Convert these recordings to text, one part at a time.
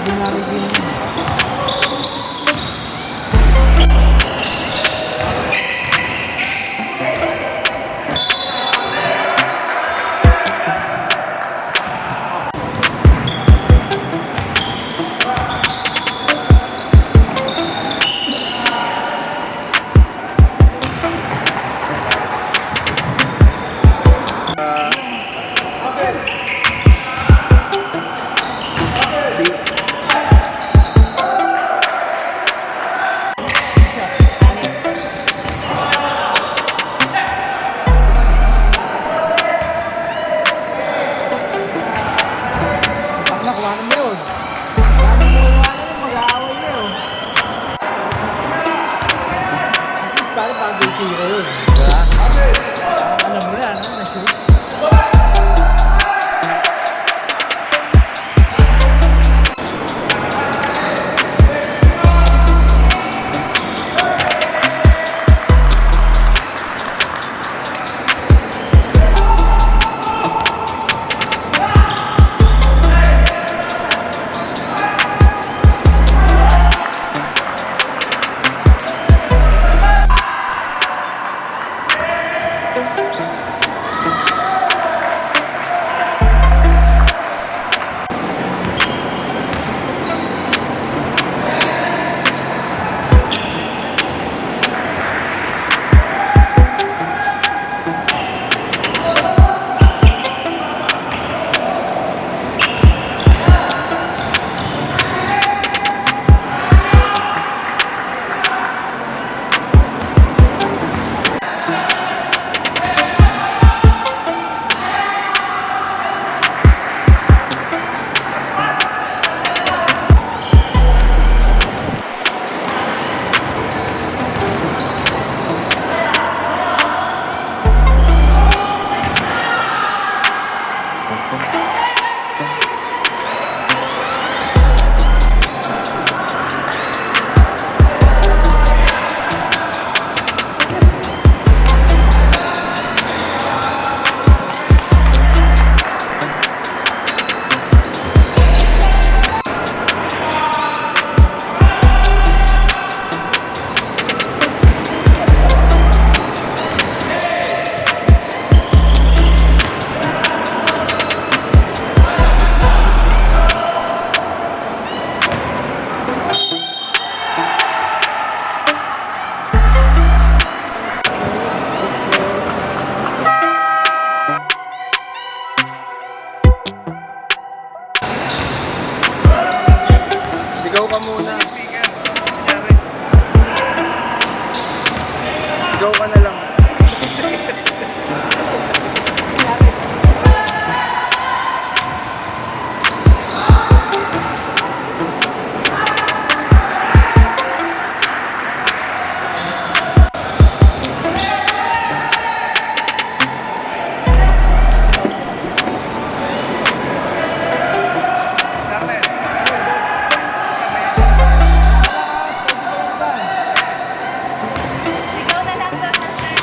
ordinary din. Sigaw ka muna. Sigaw ka na lang. Ikaw na lang doon, Master.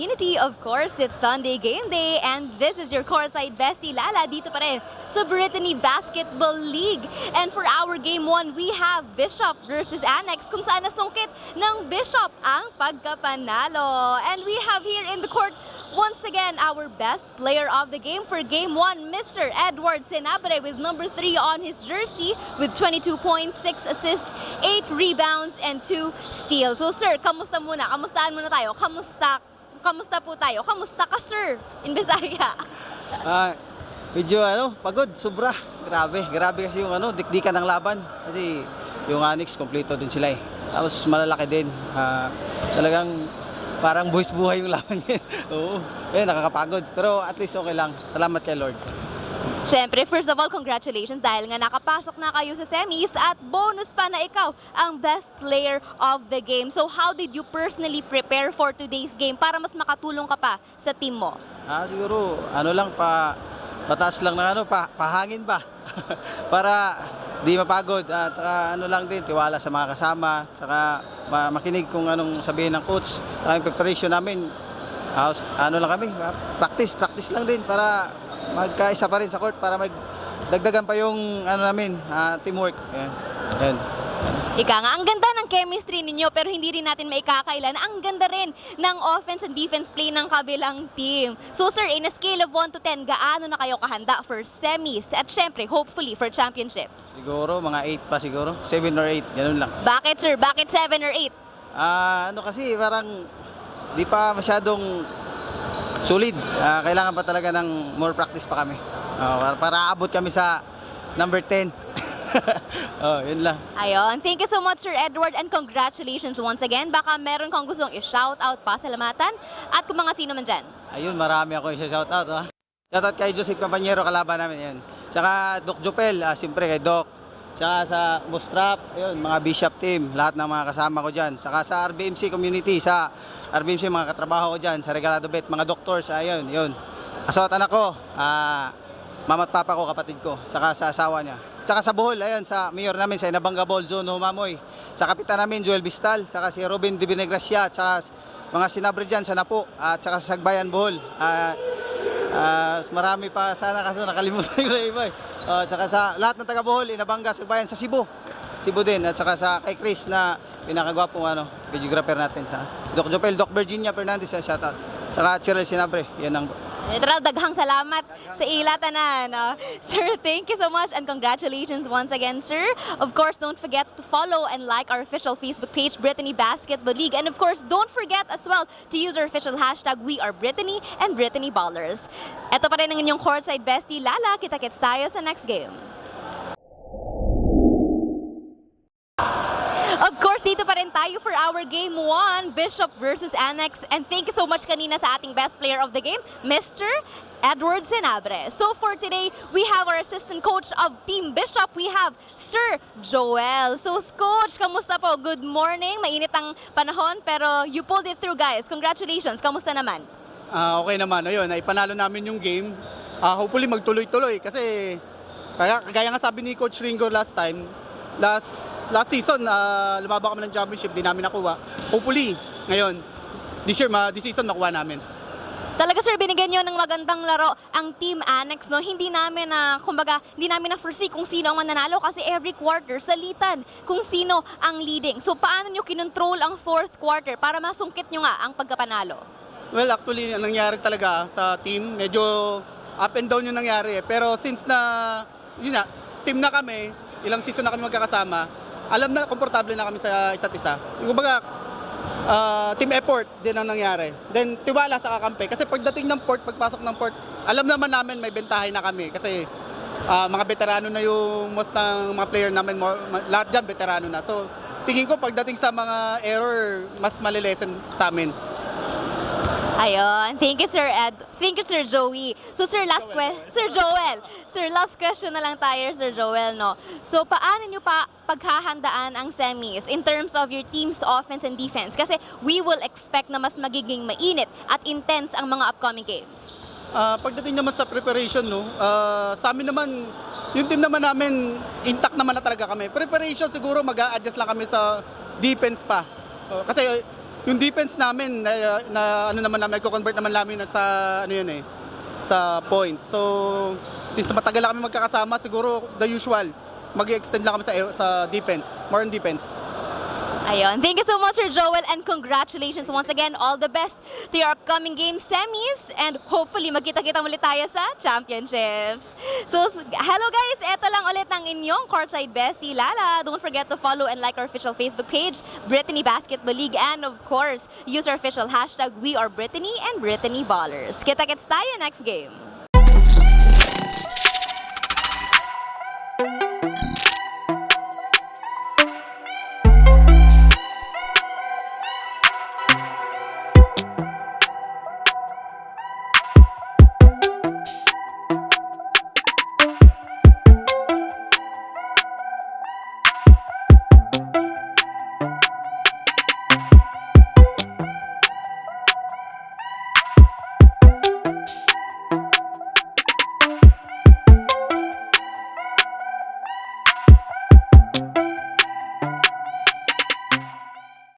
community. Of course, it's Sunday game day and this is your courtside bestie Lala dito pa rin sa Brittany Basketball League. And for our game 1, we have Bishop versus Annex kung saan nasungkit ng Bishop ang pagkapanalo. And we have here in the court once again our best player of the game for game 1, Mr. Edward Senabre with number 3 on his jersey with 22 points, 6 assists, 8 rebounds, and 2 steals. So sir, kamusta muna? Kamustahan muna tayo. Kamusta po tayo? Kamusta ka sir? In Bisaya. Medyo pagod, sobra. Grabe kasi yung dikdikan ng laban. Kasi yung Annex, kompleto din sila eh. Tapos malalaki din. Talagang parang buhay yung laban niya. Oo. Nakakapagod. Pero at least okay lang. Salamat kay Lord. Siyempre, first of all, congratulations dahil nga nakapasok na kayo sa semis at bonus pa na ikaw ang best player of the game. So how did you personally prepare for today's game para mas makatulong ka pa sa team mo? Siguro, pataas lang ng pahangin pa. Para di mapagod. At saka lang din, tiwala sa mga kasama. Saka makinig kung anong sabihin ng coach. Ang preparation namin, lang kami, practice lang din para magkaisa pa rin sa court para magdagdagan pa yung teamwork. Yan. Ika nga, ang ganda ng chemistry ninyo pero hindi rin natin maikakailan. Ang ganda rin ng offense and defense play ng kabilang team. So sir, in a scale of 1 to 10, gaano na kayo kahanda for semis at syempre, hopefully, for championships? Siguro, mga 8 pa siguro. 7 or 8, ganun lang. Bakit sir? Bakit 7 or 8? Kasi parang di pa masyadong solid. Kailangan pa talaga ng more practice pa kami. Para abot kami sa number 10. Yun lang. Ayun. Thank you so much, Sir Edward, and congratulations once again. Baka meron kang gustong i-shoutout pa, salamatan, at kung mga sino man dyan. Ayun, marami ako i-shoutout. Shoutout kay Joseph Campañero, kalaban namin yan. Tsaka Doc Jopel, siyempre kay Doc. Tsaka sa Bostrap, ayun, mga Bishop team, lahat ng mga kasama ko dyan. Tsaka sa RBMC community, sa RBMC mga katrabaho ko dyan, sa Regalado Bet, mga doctors, ayun, yun. Asawat anak ko, mama at papa ko, kapatid ko, tsaka sa asawa niya. Tsaka sa Bohol, ayun, sa mayor namin, sa Inabanga Ball Zone, Humamoy. Sa kapitan namin, Joel Bistal, tsaka si Robin de Benegracia, tsaka mga sinabre dyan sa Napo, at tsaka sa Sagbayan Bohol. Marami pa sana kaso nakalimutan ko na iba. Tsaka sa lahat ng taga Bohol, Inabanga, Sagbayan, sa Cebu din, at tsaka sa kay Chris na pinakagwapong videographer natin sa Doc Jopel, Doc Virginia Fernandez, shoutout. Tsaka Cheryl Sinabre, yan ang Literal, daghang salamat sa ilatanan. Sir, thank you so much and congratulations once again, sir. Of course, don't forget to follow and like our official Facebook page, Brittany Basketball League. And of course, don't forget as well to use our official hashtag, We Are Brittany and Brittany Ballers. Ito pa rin ang inyong courtside bestie, Lala. Kita-kits tayo sa next game. Of course, dito pa rin tayo for our game 1, Bishop versus Annex. And thank you so much kanina sa ating best player of the game, Mr. Edward Senabre. So for today, we have our assistant coach of Team Bishop. We have Sir Joel. So coach, kamusta po? Good morning. Mainit ang panahon pero you pulled it through, guys. Congratulations. Kamusta naman? Okay naman. Ayun, ipanalo namin yung game. Hopefully magtuloy-tuloy kasi kaya nga sabi ni Coach Ringo last last season, lumaba kami ng championship, di namin nakuha. Hopefully, ngayon, this season nakuha namin. Talaga sir, binigyan nyo ng magandang laro ang Team Annex, no? Hindi namin na foresee kung sino ang mananalo kasi every quarter salitan kung sino ang leading. So paano nyo kinontrol ang fourth quarter para masungkit nyo nga ang pagkapanalo? Well, actually, ang nangyari talaga sa team, medyo up and down yung nangyari. Pero since team na kami, ilang season na kami magkakasama, alam na, komportable na kami sa isa't isa. Kumbaga, team effort din ang nangyari. Then, tiwala sa kakampi. Kasi pagdating ng pagpasok ng port, alam naman namin may bentahe na kami. Kasi mga veterano na yung most ng mga player namin, lahat dyan veterano na. So, tingin ko pagdating sa mga error, mas malilesen sa amin. Ayun. Thank you, Sir Ed. Thank you, Sir Joey. So, Sir, Sir Joel. Sir, last question na lang tayo, Sir Joel, no? So, paano nyo pa paghahandaan ang semis in terms of your team's offense and defense? Kasi we will expect na mas magiging mainit at intense ang mga upcoming games. Pagdating naman sa preparation, no, sa amin naman, yung team naman namin, intact naman na talaga kami. Preparation siguro, mag-a-adjust lang kami sa defense pa. Kasi yung defense namin na ano naman namin, i-convert naman namin sa ano yun eh, sa points. So, since matagal na kami magkakasama, siguro the usual, mag-extend lang kami sa defense, more on defense. Ayun. Thank you so much, Sir Joel, and congratulations once again. All the best to your upcoming game semis, and hopefully magkita-kita ulit tayo sa championships. So, hello guys! Eto lang ulit ang inyong courtside bestie, Lala. Don't forget to follow and like our official Facebook page, Brittany Basketball League, and of course, use our official hashtag, We Are Brittany and Brittany Ballers. Kita-kits tayo next game.